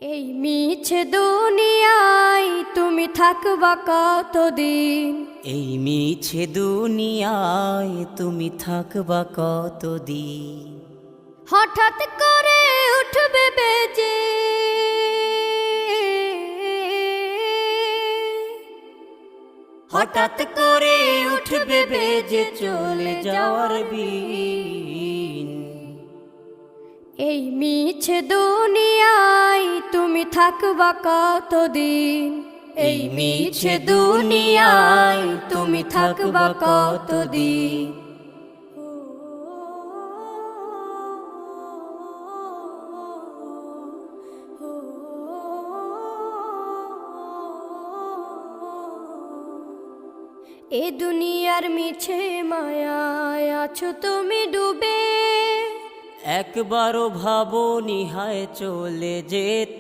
এই মিছে দুনিয়ায় তুমি থাকবা কতদিন? এই মিছে দুনিয়ায় তুমি থাকবা কতদিন? হঠাৎ করে উঠবে বেজে হঠাৎ করে উঠবে বেজে চলে যাওয়ার বিন। এই মিছে দুনিয়ায় তুমি থাকবা কতদিন? এই মিছে দুনিয়ায় তুমি থাকবা কতদিন? এ দুনিয়ার মিছে মায়ায় আছো তুমি ডুবে, একবারও ভাবো নিহায় চলে যেতে।